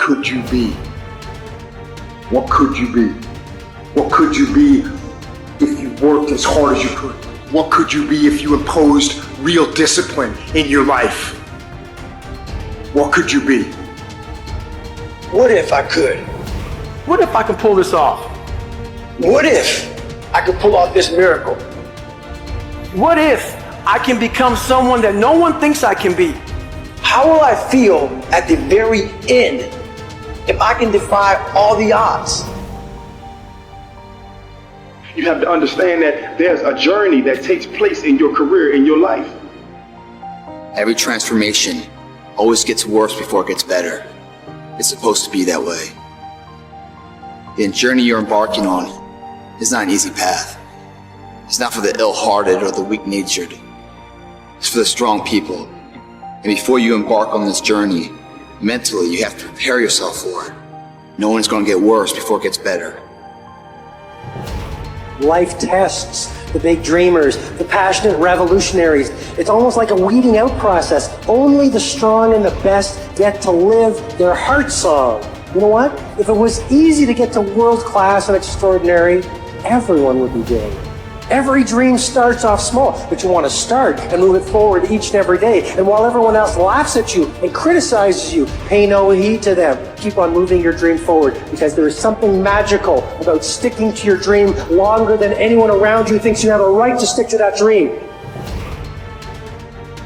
could you be? What could you be? What could you be if you worked as hard as you could? What could you be if you imposed real discipline in your life? What could you be? What if I could? What if I could pull this off? What if I could pull off this miracle? What if I can become someone that no one thinks I can be? How will I feel at the very end if I can defy all the odds? You have to understand that there's a journey that takes place in your career, in your life. Every transformation always gets worse before it gets better. It's supposed to be that way. The journey you're embarking on is not an easy path. It's not for the ill-hearted or the weak-natured. It's for the strong people. And before you embark on this journey, mentally, you have to prepare yourself for it. No one's going to get worse before it gets better. Life tests the big dreamers, the passionate revolutionaries. It's almost like a weeding out process. Only the strong and the best get to live their heart song. You know what? If it was easy to get to world class and extraordinary, everyone would be doing it. Every dream starts off small, but you want to start and move it forward each and every day. And while everyone else laughs at you and criticizes you, pay no heed to them. Keep on moving your dream forward, because there is something magical about sticking to your dream longer than anyone around you thinks you have a right to stick to that dream.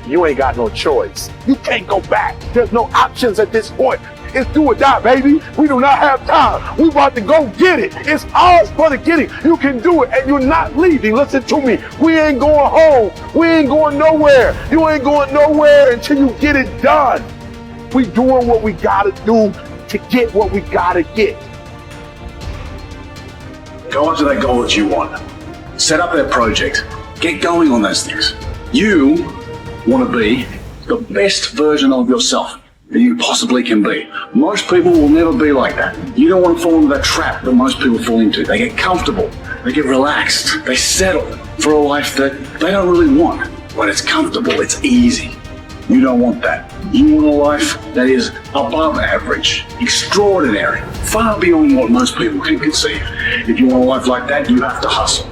You ain't got no choice. You can't go back. There's no options at this point. It's do or die, baby. We do not have time. We about to go get it. It's ours for the getting. You can do it, and you're not leaving. Listen to me. We ain't going home. We ain't going nowhere. You ain't going nowhere until you get it done. We doing what we gotta do to get what we gotta get. Go after that goal that you want. Set up that project. Get going on those things. You want to be the best version of yourself that you possibly can be. Most people will never be like that. You don't want to fall into that trap that most people fall into. They get comfortable, they get relaxed, they settle for a life that they don't really want. When it's comfortable, it's easy. You don't want that. You want a life that is above average, extraordinary, far beyond what most people can conceive. If you want a life like that, you have to hustle.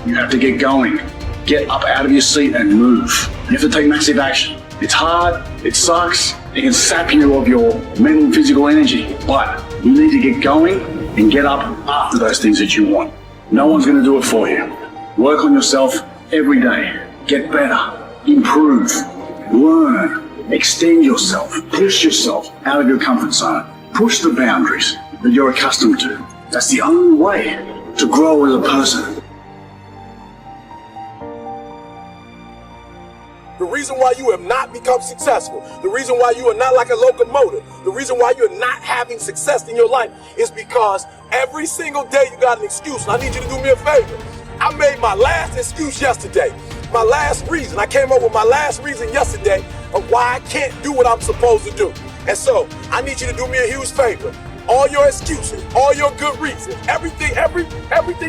You have to get going. Get up out of your seat and move. You have to take massive action. It's hard, it sucks, it can sap you of your mental and physical energy, but you need to get going and get up after those things that you want. No one's going to do it for you. Work on yourself every day. Get better, improve, learn, extend yourself, push yourself out of your comfort zone. Push the boundaries that you're accustomed to. That's the only way to grow as a person. The reason why you have not become successful, the reason why you are not like a locomotive, the reason why you're not having success in your life is because every single day you got an excuse. And I need you to do me a favor. I made my last excuse yesterday. My last reason. I came up with my last reason yesterday of why I can't do what I'm supposed to do. And so I need you to do me a huge favor. All your excuses, all your good reasons, everything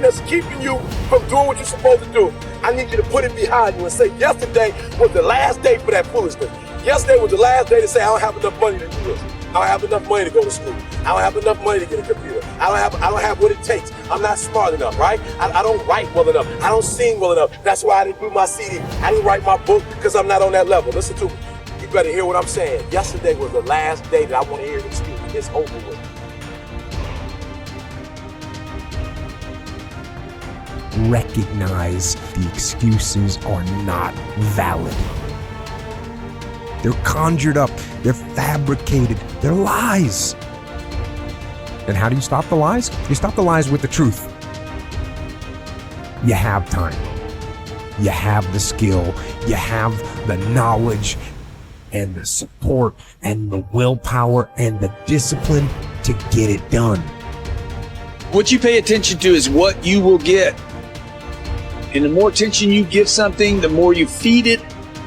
that's keeping you from doing what you're supposed to do, I need you to put it behind you and say, yesterday was the last day for that foolishness. Yesterday was the last day to say, I don't have enough money to do this. I don't have enough money to go to school. I don't have enough money to get a computer. I don't have what it takes. I'm not smart enough, right? I don't write well enough. I don't sing well enough. That's why I didn't do my CD. I didn't write my book because I'm not on that level. Listen to me. You better hear what I'm saying. Yesterday was the last day that I want to hear an excuse. It's over with. Recognize the excuses are not valid. They're conjured up, they're fabricated, they're lies. And how do you stop the lies? You stop the lies with the truth. You have time. You have the skill. You have the knowledge and the support and the willpower and the discipline to get it done. What you pay attention to is what you will get. And the more attention you give something, the more you feed it,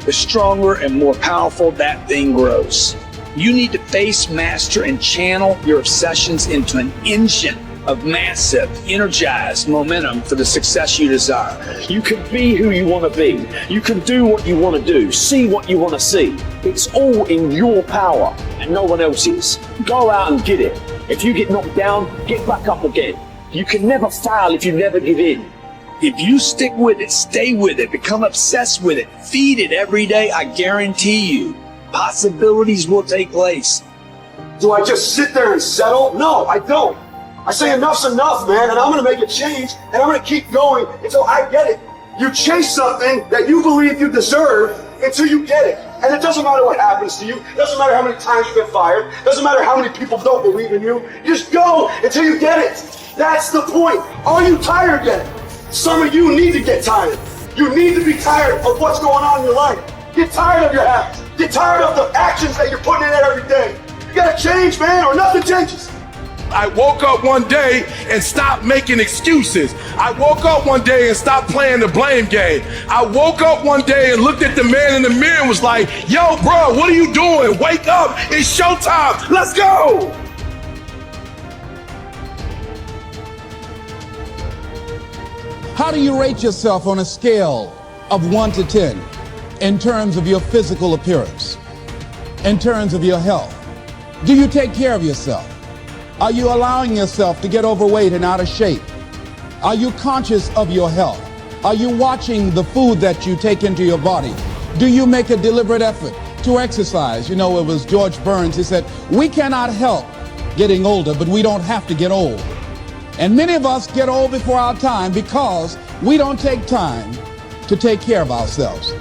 the stronger and more powerful that thing grows. You need to face, master, and channel your obsessions into an engine of massive, energized momentum for the success you desire. You can be who you want to be. You can do what you want to do, see what you want to see. It's all in your power and no one else's. Go out and get it. If you get knocked down, get back up again. You can never fail if you never give in. If you stick with it, stay with it, become obsessed with it, feed it every day, I guarantee you, possibilities will take place. Do I just sit there and settle? No, I don't. I say enough's enough, man, and I'm gonna make a change, and I'm gonna keep going until I get it. You chase something that you believe you deserve until you get it. And it doesn't matter what happens to you. It doesn't matter how many times you've been fired. It doesn't matter how many people don't believe in you. You just go until you get it. That's the point. Are you tired yet? Some of you need to get tired. You need to be tired of what's going on in your life. Get tired of your habits. Get tired of the actions that you're putting in there every day. You gotta change, man, or nothing changes. I woke up one day and stopped making excuses. I woke up one day and stopped playing the blame game. I woke up one day and looked at the man in the mirror and was like, yo, bro, what are you doing? Wake up, it's showtime, let's go. How do you rate yourself on a scale of 1 to 10 in terms of your physical appearance, in terms of your health? Do you take care of yourself? Are you allowing yourself to get overweight and out of shape? Are you conscious of your health? Are you watching the food that you take into your body? Do you make a deliberate effort to exercise? You know, it was George Burns, he said, we cannot help getting older, but we don't have to get old. And many of us get old before our time because we don't take time to take care of ourselves.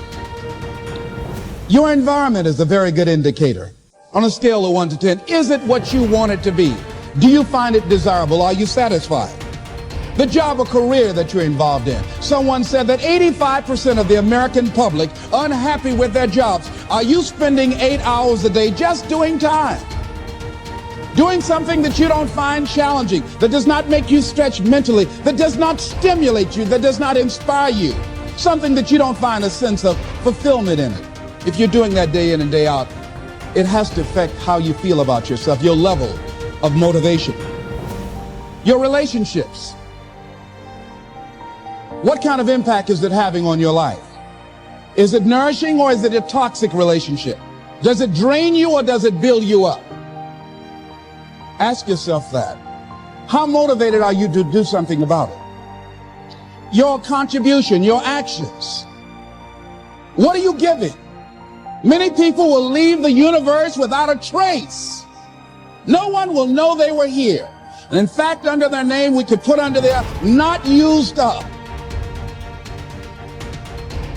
Your environment is a very good indicator. On a scale of 1 to 10, is it what you want it to be? Do you find it desirable? Are you satisfied? The job or career that you're involved in. Someone said that 85% of the American public are unhappy with their jobs. Are you spending 8 hours a day just doing time? Doing something that you don't find challenging, that does not make you stretch mentally, that does not stimulate you, that does not inspire you. Something that you don't find a sense of fulfillment in it. If you're doing that day in and day out, it has to affect how you feel about yourself, your level of motivation. Your relationships. What kind of impact is it having on your life? Is it nourishing or is it a toxic relationship? Does it drain you or does it build you up? Ask yourself that. How motivated are you to do something about it? Your contribution, your actions. What are you giving? Many people will leave the universe without a trace. No one will know they were here. And in fact, under their name, we could put under there, not used up.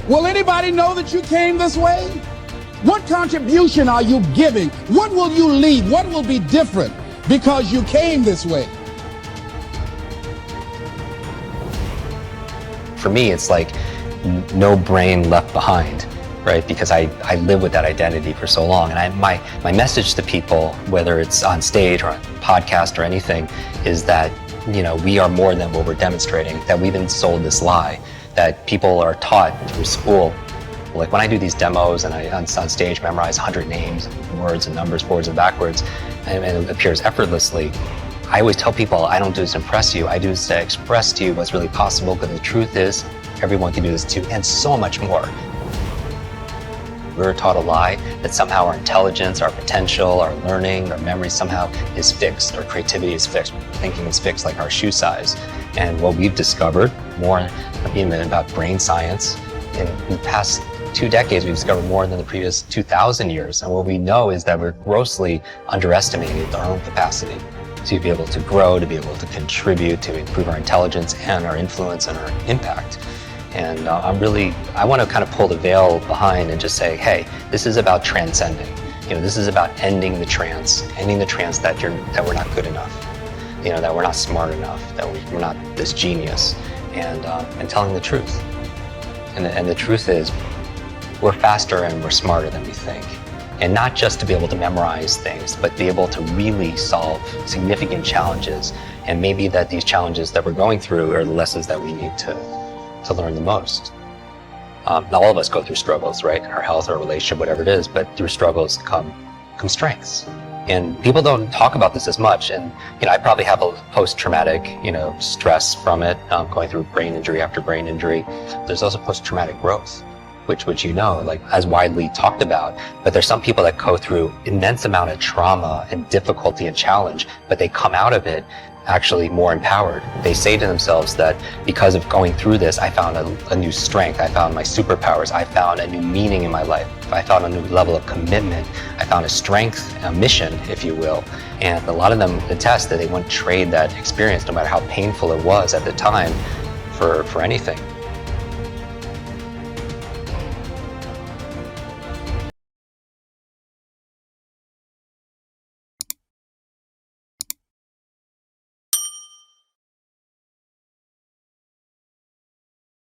Will anybody know that you came this way? What contribution are you giving? What will you leave? What will be different because you came this way? For me, it's like no brain left behind, right? Because I live with that identity for so long. And my message to people, whether it's on stage or on podcast or anything, is that, you know, we are more than what we're demonstrating, that we've been sold this lie, that people are taught through school. Like when I do these demos and I on stage memorize 100 names, words and numbers, forwards and backwards, and it appears effortlessly, I always tell people I don't do this to impress you, I do this to express to you what's really possible, because the truth is everyone can do this too, and so much more. We're taught a lie that somehow our intelligence, our potential, our learning, our memory somehow is fixed, our creativity is fixed, thinking is fixed like our shoe size. And what we've discovered, more even about brain science, in the past 2 decades, we've discovered more than the previous 2,000 years. And what we know is that we're grossly underestimating our own capacity to be able to grow, to be able to contribute, to improve our intelligence and our influence and our impact. And I want to kind of pull the veil behind and just say, hey, this is about transcending. You know, this is about ending the trance that we're not good enough, you know, that we're not smart enough, that we're not this genius, and telling the truth. And the truth is, we're faster and we're smarter than we think. And not just to be able to memorize things, but be able to really solve significant challenges. And maybe that these challenges that we're going through are the lessons that we need to learn the most. Not all of us go through struggles, right? Our health, our relationship, whatever it is, but through struggles come strengths. And people don't talk about this as much. And I probably have a post-traumatic stress from it, going through brain injury after brain injury. There's also post-traumatic growth, which like as widely talked about. But there's some people that go through immense amount of trauma and difficulty and challenge, but they come out of it actually more empowered. They say to themselves that because of going through this, I found a new strength, I found my superpowers, I found a new meaning in my life, I found a new level of commitment, I found a strength, a mission, if you will. And a lot of them attest that they wouldn't trade that experience, no matter how painful it was at the time, for anything.